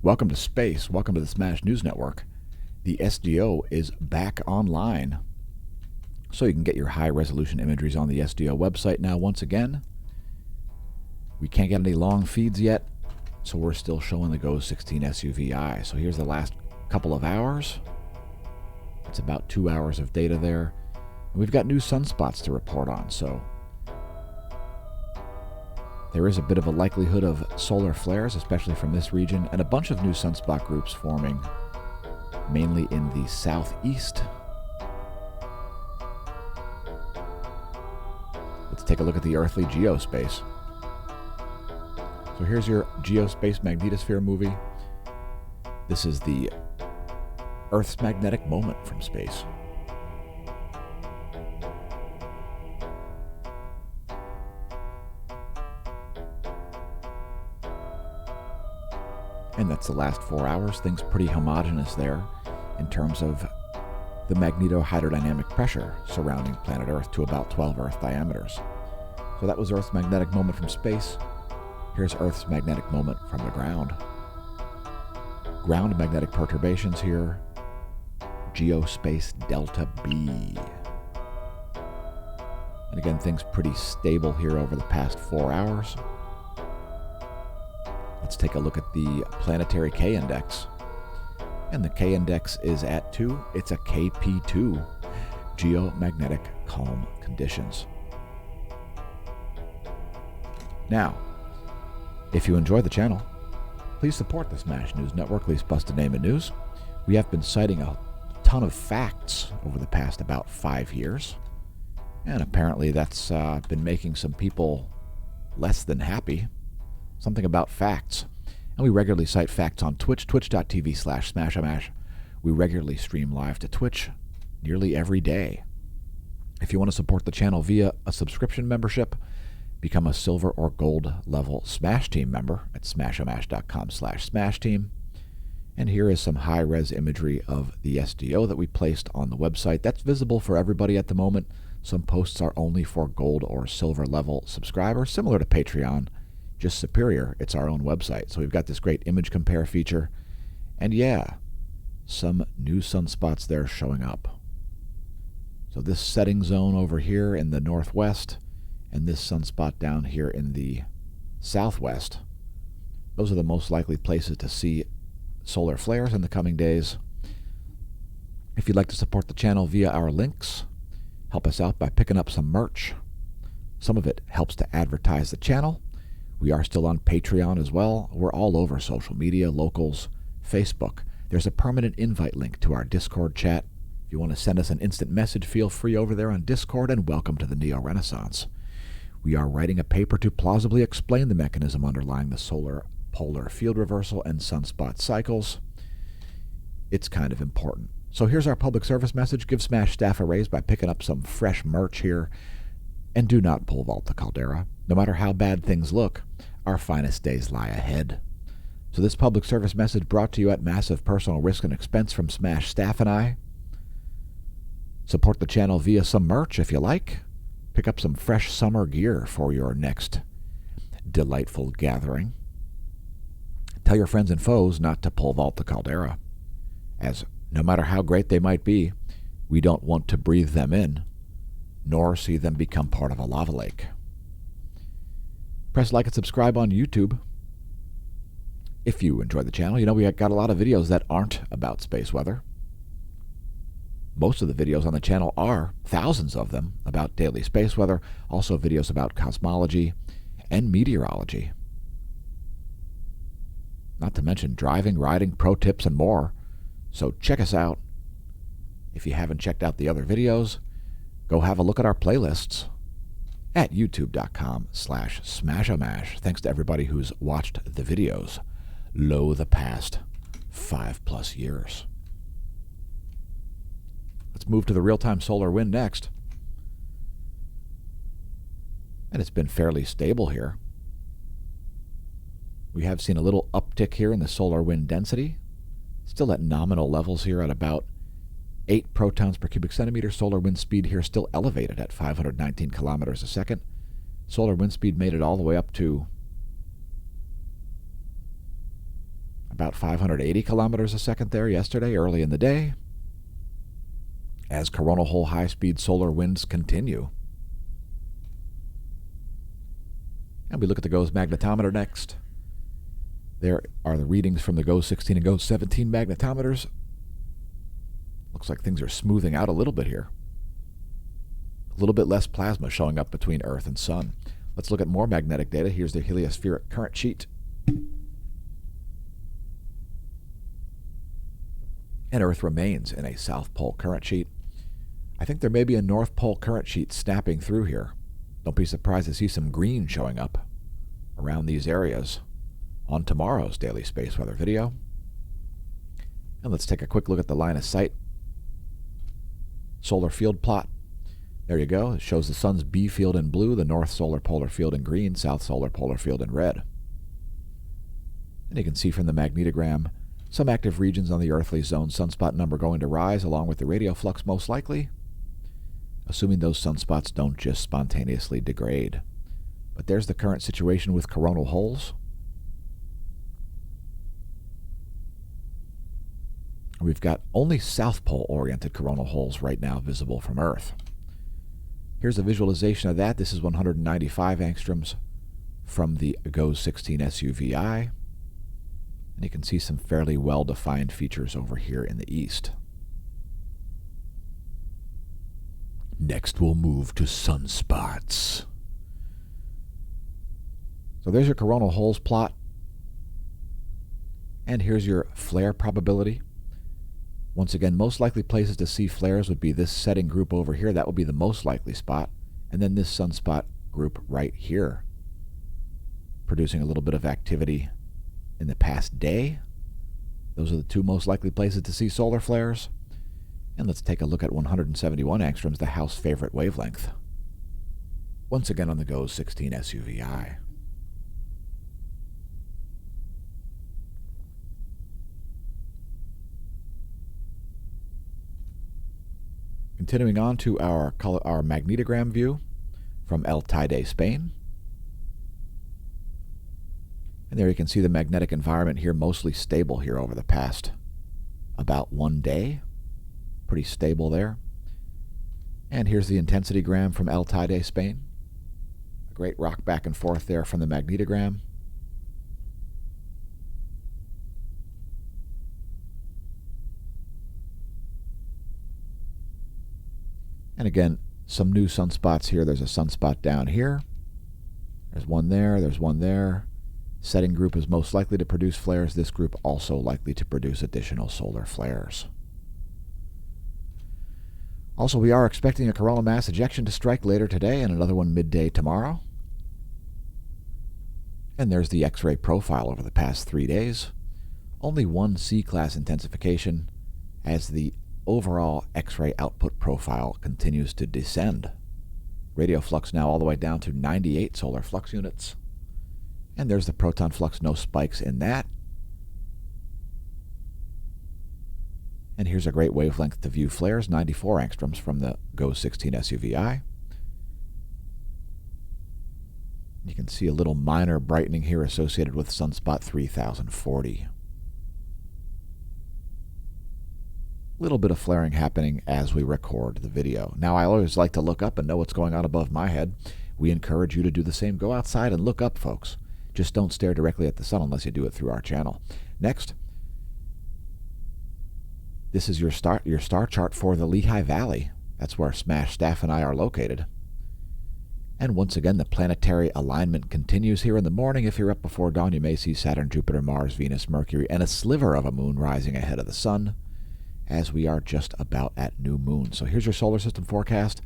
Welcome to space. Welcome to the Smash News Network. The SDO is back online. So you can get your high-resolution imageries on the SDO website now once again. We can't get any long feeds yet, so we're still showing the GO 16 SUVi. So here's the last couple of hours. It's about 2 hours of data there. And we've got new sunspots to report on, so there is a bit of a likelihood of solar flares, especially from this region, and a bunch of new sunspot groups forming, mainly in the southeast. Let's take a look at the earthly geospace. So here's your geospace magnetosphere movie. This is the Earth's magnetic moment from space. And that's the last 4 hours. Things pretty homogeneous there in terms of the magnetohydrodynamic pressure surrounding planet Earth to about 12 Earth diameters. So that was Earth's magnetic moment from space. Here's Earth's magnetic moment from the ground. Ground magnetic perturbations here. Geospace delta B. And again, things pretty stable here over the past 4 hours. Let's take a look at the planetary K-index. And the K-index is at 2. It's a KP2, geomagnetic calm conditions. Now, if you enjoy the channel, please support the Smash News Network, least busted name in news. We have been citing a ton of facts over the past about 5 years. And apparently that's been making some people less than happy. Something about facts. And we regularly cite facts on Twitch, twitch.tv/smashamash. We regularly stream live to Twitch nearly every day. If you want to support the channel via a subscription membership, become a silver or gold level Smash Team member at smashamash.com/smashteam. And here is some high-res imagery of the SDO that we placed on the website. That's visible for everybody at the moment. Some posts are only for gold or silver level subscribers, similar to Patreon. Just superior. It's our own website. So we've got this great image compare feature. And yeah, some new sunspots there showing up. So this setting zone over here in the northwest and this sunspot down here in the southwest, those are the most likely places to see solar flares in the coming days. If you'd like to support the channel via our links, help us out by picking up some merch. Some of it helps to advertise the channel. We are still on Patreon as well. We're all over social media, locals, Facebook. There's a permanent invite link to our Discord chat. If you want to send us an instant message, feel free over there on Discord, and welcome to the Neo-Renaissance. We are writing a paper to plausibly explain the mechanism underlying the solar polar field reversal and sunspot cycles. It's kind of important. So here's our public service message. Give Smash staff a raise by picking up some fresh merch here. And do not pole vault the caldera. No matter how bad things look, our finest days lie ahead. So this public service message brought to you at massive personal risk and expense from Smash staff and I. Support the channel via some merch if you like. Pick up some fresh summer gear for your next delightful gathering. Tell your friends and foes not to pole vault the caldera, as no matter how great they might be, we don't want to breathe them in, nor see them become part of a lava lake. Press like and subscribe on YouTube. If you enjoy the channel, you know we got a lot of videos that aren't about space weather. Most of the videos on the channel are, thousands of them, about daily space weather, also videos about cosmology and meteorology. Not to mention driving, riding, pro tips, and more. So check us out. If you haven't checked out the other videos, go have a look at our playlists at youtube.com/smashamash. Thanks to everybody who's watched the videos the past 5+ years. Let's move to the real-time solar wind next. And it's been fairly stable here. We have seen a little uptick here in the solar wind density. Still at nominal levels here at about 8 protons per cubic centimeter. Solar wind speed here still elevated at 519 kilometers a second. Solar wind speed made it all the way up to about 580 kilometers a second there yesterday, early in the day, as coronal hole high-speed solar winds continue. And we look at the GOES magnetometer next. There are the readings from the GOES 16 and GOES 17 magnetometers. Looks like things are smoothing out a little bit here. A little bit less plasma showing up between Earth and Sun. Let's look at more magnetic data. Here's the heliospheric current sheet. And Earth remains in a South Pole current sheet. I think there may be a North Pole current sheet snapping through here. Don't be surprised to see some green showing up around these areas on tomorrow's Daily Space Weather video. And let's take a quick look at the line of sight solar field plot. There you go. It shows the sun's B field in blue, the north solar polar field in green, south solar polar field in red. And you can see from the magnetogram some active regions on the earthly zone, sunspot number going to rise along with the radial flux most likely, assuming those sunspots don't just spontaneously degrade. But there's the current situation with coronal holes. We've got only South Pole-oriented coronal holes right now visible from Earth. Here's a visualization of that. This is 195 angstroms from the GOES 16 SUVI. And you can see some fairly well-defined features over here in the east. Next, we'll move to sunspots. So there's your coronal holes plot. And here's your flare probability. Once again, most likely places to see flares would be this setting group over here. That would be the most likely spot. And then this sunspot group right here, producing a little bit of activity in the past day. Those are the two most likely places to see solar flares. And let's take a look at 171 angstroms, the house favorite wavelength. Once again on the GOES 16 SUVI. Continuing on to our magnetogram view from El Teide, Spain. And there you can see the magnetic environment here mostly stable here over the past about 1 day. Pretty stable there. And here's the intensity gram from El Teide, Spain. A great rock back and forth there from the magnetogram. And again, some new sunspots here. There's a sunspot down here. There's one there. There's one there. Setting group is most likely to produce flares. This group also likely to produce additional solar flares. Also, we are expecting a coronal mass ejection to strike later today and another one midday tomorrow. And there's the X-ray profile over the past 3 days. Only one C-class intensification as the overall X-ray output profile continues to descend. Radio flux now all the way down to 98 solar flux units. And there's the proton flux, no spikes in that. And here's a great wavelength to view flares, 94 angstroms from the GOES 16 SUVI. You can see a little minor brightening here associated with sunspot 3040. Little bit of flaring happening as we record the video. Now, I always like to look up and know what's going on above my head. We encourage you to do the same. Go outside and look up, folks. Just don't stare directly at the sun unless you do it through our channel. Next, this is your star chart for the Lehigh Valley. That's where Smash Staff and I are located. And once again, the planetary alignment continues here in the morning. If you're up before dawn, you may see Saturn, Jupiter, Mars, Venus, Mercury, and a sliver of a moon rising ahead of the sun, as we are just about at new moon. So here's your solar system forecast.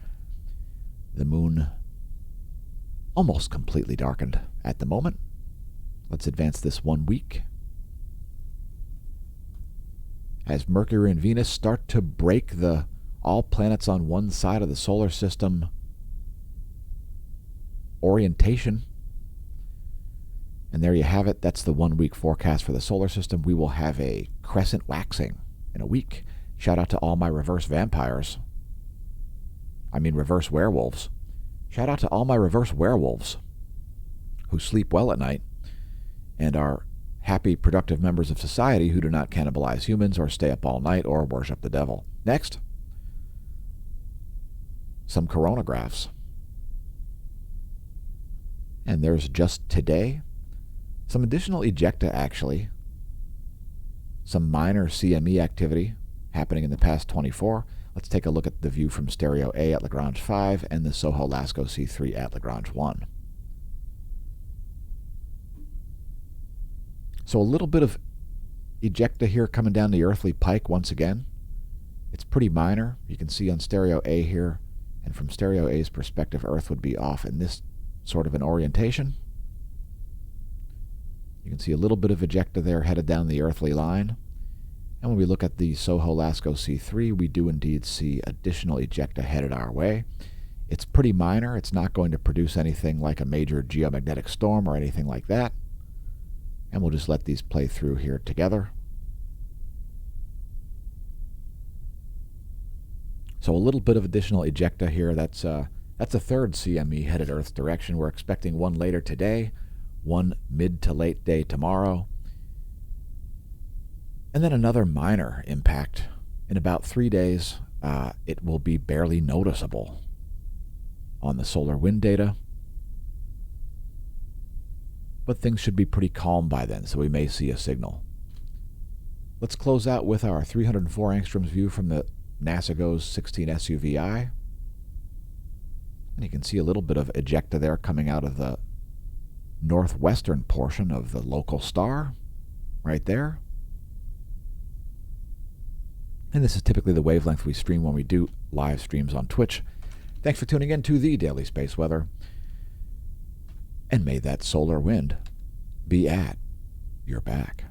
The moon almost completely darkened at the moment. Let's advance this 1 week. As Mercury and Venus start to break the all planets on one side of the solar system orientation. And there you have it. That's the 1 week forecast for the solar system. We will have a crescent waxing in a week. Shout out to all my reverse vampires. Reverse werewolves. Shout out to all my reverse werewolves who sleep well at night and are happy, productive members of society who do not cannibalize humans or stay up all night or worship the devil. Next, some coronagraphs. And there's just today some additional ejecta, actually. Some minor CME activity happening in the past 24. Let's take a look at the view from stereo A at Lagrange 5 and the Soho Lasco C3 at Lagrange 1. So a little bit of ejecta here coming down the earthly pike once again. It's pretty minor. You can see on stereo A here, and from stereo A's perspective, Earth would be off in this sort of an orientation. You can see a little bit of ejecta there headed down the earthly line. And when we look at the Soho Lasco C3, we do indeed see additional ejecta headed our way. It's pretty minor. It's not going to produce anything like a major geomagnetic storm or anything like that. And we'll just let these play through here together. So a little bit of additional ejecta here. That's a third CME headed Earth's direction. We're expecting one later today, one mid to late day tomorrow, and then another minor impact. In about 3 days, it will be barely noticeable on the solar wind data. But things should be pretty calm by then, so we may see a signal. Let's close out with our 304 angstroms view from the NASA GOES 16 SUVI. And you can see a little bit of ejecta there coming out of the northwestern portion of the local star, right there. And this is typically the wavelength we stream when we do live streams on Twitch. Thanks for tuning in to the Daily Space Weather. And may that solar wind be at your back.